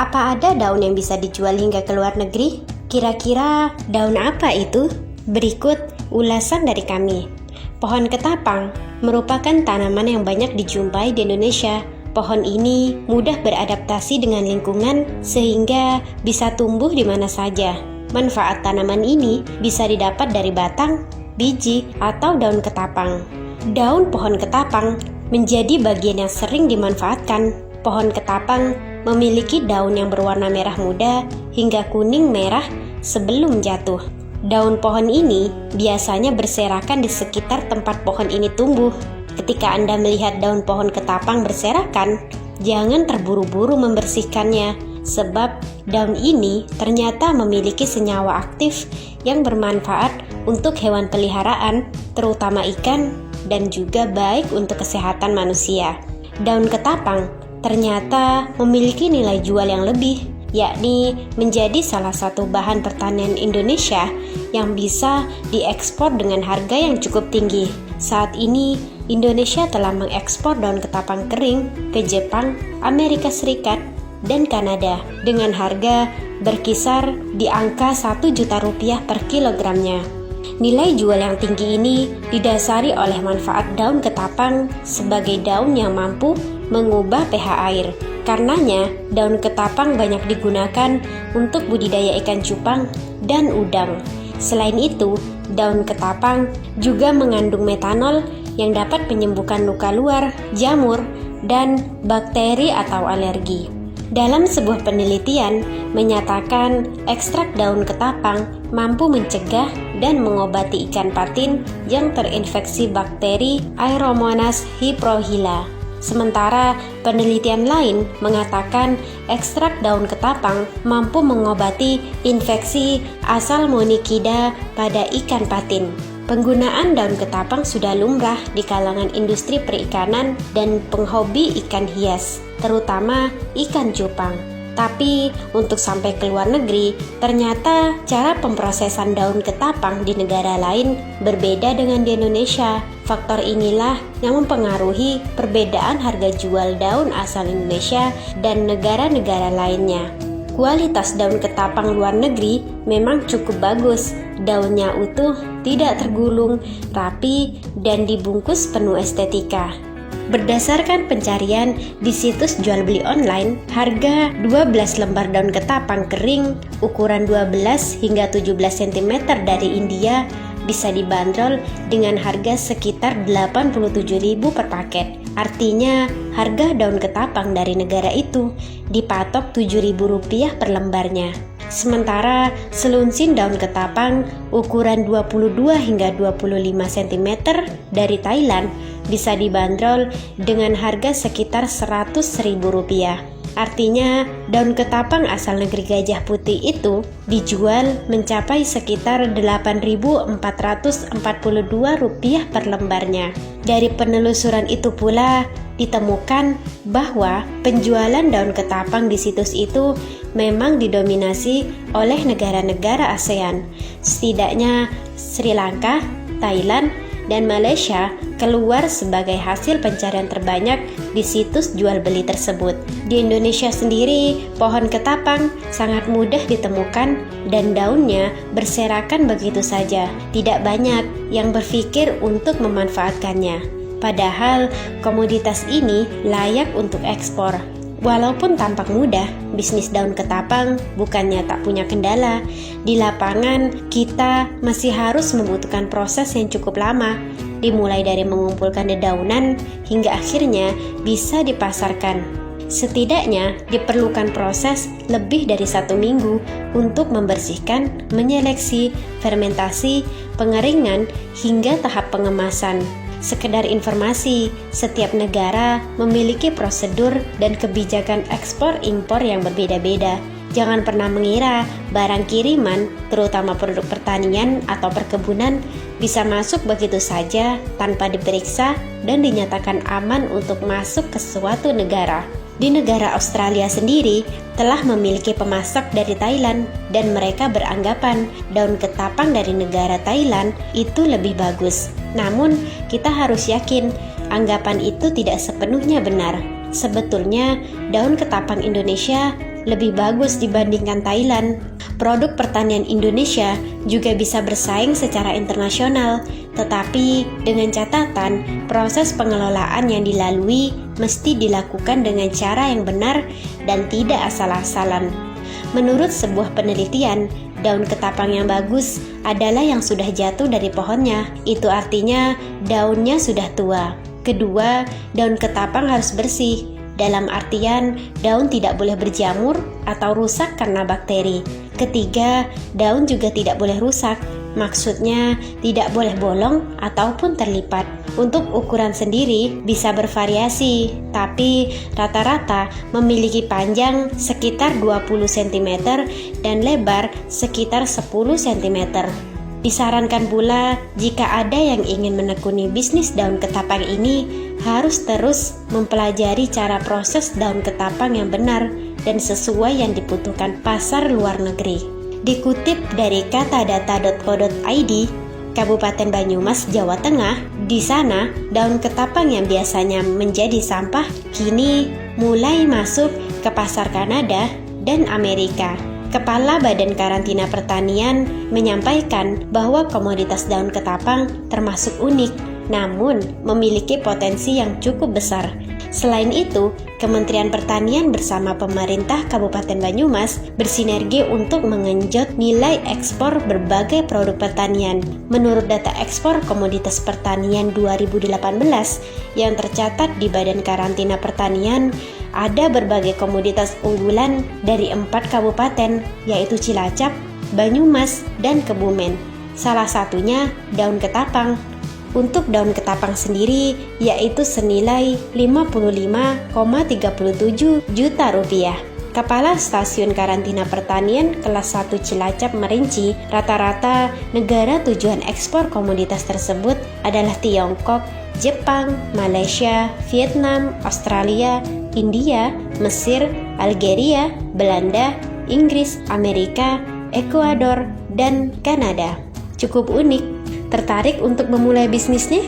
Apa ada daun yang bisa dijual hingga ke luar negeri? Kira-kira daun apa itu? Berikut ulasan dari kami. Pohon ketapang merupakan tanaman yang banyak dijumpai di Indonesia. Pohon ini mudah beradaptasi dengan lingkungan sehingga bisa tumbuh di mana saja. Manfaat tanaman ini bisa didapat dari batang, biji, atau daun ketapang. Daun pohon ketapang menjadi bagian yang sering dimanfaatkan. Pohon ketapang memiliki daun yang berwarna merah muda hingga kuning merah sebelum jatuh. Daun pohon ini biasanya berserakan di sekitar tempat pohon ini tumbuh. Ketika Anda melihat daun pohon ketapang berserakan, jangan terburu-buru membersihkannya, sebab daun ini ternyata memiliki senyawa aktif yang bermanfaat untuk hewan peliharaan, terutama ikan, dan juga baik untuk kesehatan manusia. Daun ketapang ternyata memiliki nilai jual yang lebih, yakni menjadi salah satu bahan pertanian Indonesia yang bisa diekspor dengan harga yang cukup tinggi. Saat ini, Indonesia telah mengekspor daun ketapang kering ke Jepang, Amerika Serikat, dan Kanada dengan harga berkisar di angka 1 juta rupiah per kilogramnya. Nilai jual yang tinggi ini didasari oleh manfaat daun ketapang sebagai daun yang mampu mengubah pH air. Karenanya, daun ketapang banyak digunakan untuk budidaya ikan cupang dan udang. Selain itu, daun ketapang juga mengandung metanol yang dapat menyembuhkan luka luar, jamur, dan bakteri atau alergi. Dalam sebuah penelitian menyatakan ekstrak daun ketapang mampu mencegah dan mengobati ikan patin yang terinfeksi bakteri Aeromonas hyprohila. Sementara penelitian lain mengatakan ekstrak daun ketapang mampu mengobati infeksi Salmonida pada ikan patin. Penggunaan daun ketapang sudah lumrah di kalangan industri perikanan dan penghobi ikan hias, terutama ikan cupang. Tapi untuk sampai ke luar negeri, ternyata cara pemrosesan daun ketapang di negara lain berbeda dengan di Indonesia. Faktor inilah yang mempengaruhi perbedaan harga jual daun asal Indonesia dan negara-negara lainnya. Kualitas daun ketapang luar negeri memang cukup bagus. Daunnya utuh, tidak tergulung, rapi, dan dibungkus penuh estetika. Berdasarkan pencarian di situs jual beli online, harga 12 lembar daun ketapang kering ukuran 12 hingga 17 cm dari India bisa dibanderol dengan harga sekitar 87.000 per paket. Artinya, harga daun ketapang dari negara itu dipatok Rp7.000 per lembarnya. Sementara selunsin daun ketapang ukuran 22 hingga 25 cm dari Thailand bisa dibanderol dengan harga sekitar Rp100.000. Artinya, daun ketapang asal negeri Gajah Putih itu dijual mencapai sekitar Rp8.442 per lembarnya. Dari penelusuran itu pula ditemukan bahwa penjualan daun ketapang di situs itu memang didominasi oleh negara-negara ASEAN. Setidaknya Sri Lanka, Thailand, dan Malaysia keluar sebagai hasil pencarian terbanyak di situs jual beli tersebut. Di Indonesia sendiri, pohon ketapang sangat mudah ditemukan dan daunnya berserakan begitu saja. Tidak banyak yang berpikir untuk memanfaatkannya. Padahal komoditas ini layak untuk ekspor. Walaupun tampak mudah, bisnis daun ketapang bukannya tak punya kendala. Di lapangan, kita masih harus membutuhkan proses yang cukup lama, dimulai dari mengumpulkan dedaunan hingga akhirnya bisa dipasarkan. Setidaknya diperlukan proses lebih dari 1 minggu untuk membersihkan, menyeleksi, fermentasi, pengeringan, hingga tahap pengemasan. Sekedar informasi, setiap negara memiliki prosedur dan kebijakan ekspor-impor yang berbeda-beda. Jangan pernah mengira barang kiriman, terutama produk pertanian atau perkebunan, bisa masuk begitu saja tanpa diperiksa dan dinyatakan aman untuk masuk ke suatu negara. Di negara Australia sendiri telah memiliki pemasok dari Thailand dan mereka beranggapan daun ketapang dari negara Thailand itu lebih bagus. Namun, kita harus yakin anggapan itu tidak sepenuhnya benar. Sebetulnya, daun ketapang Indonesia lebih bagus dibandingkan Thailand. Produk pertanian Indonesia juga bisa bersaing secara internasional, tetapi dengan catatan proses pengelolaan yang dilalui mesti dilakukan dengan cara yang benar dan tidak asal-asalan. Menurut sebuah penelitian, daun ketapang yang bagus adalah yang sudah jatuh dari pohonnya. Itu artinya daunnya sudah tua. Kedua, daun ketapang harus bersih. Dalam artian, daun tidak boleh berjamur atau rusak karena bakteri. Ketiga, daun juga tidak boleh rusak. Maksudnya, tidak boleh bolong ataupun terlipat. Untuk ukuran sendiri bisa bervariasi, tapi rata-rata memiliki panjang sekitar 20 cm dan lebar sekitar 10 cm. Disarankan pula jika ada yang ingin menekuni bisnis daun ketapang ini harus terus mempelajari cara proses daun ketapang yang benar dan sesuai yang dibutuhkan pasar luar negeri. Dikutip dari katadata.co.id, Kabupaten Banyumas, Jawa Tengah, di sana daun ketapang yang biasanya menjadi sampah kini mulai masuk ke pasar Kanada dan Amerika. Kepala Badan Karantina Pertanian menyampaikan bahwa komoditas daun ketapang termasuk unik, namun memiliki potensi yang cukup besar. Selain itu, Kementerian Pertanian bersama pemerintah Kabupaten Banyumas bersinergi untuk mengenjot nilai ekspor berbagai produk pertanian. Menurut data ekspor komoditas pertanian 2018 yang tercatat di Badan Karantina Pertanian, ada berbagai komoditas unggulan dari 4 kabupaten, yaitu Cilacap, Banyumas, dan Kebumen. Salah satunya daun ketapang. Untuk daun ketapang sendiri yaitu senilai 55,37 juta rupiah. Kepala Stasiun Karantina Pertanian kelas 1 Cilacap merinci, rata-rata negara tujuan ekspor komoditas tersebut adalah Tiongkok, Jepang, Malaysia, Vietnam, Australia, India, Mesir, Algeria, Belanda, Inggris, Amerika, Ekuador, dan Kanada. Cukup unik. Tertarik untuk memulai bisnisnya?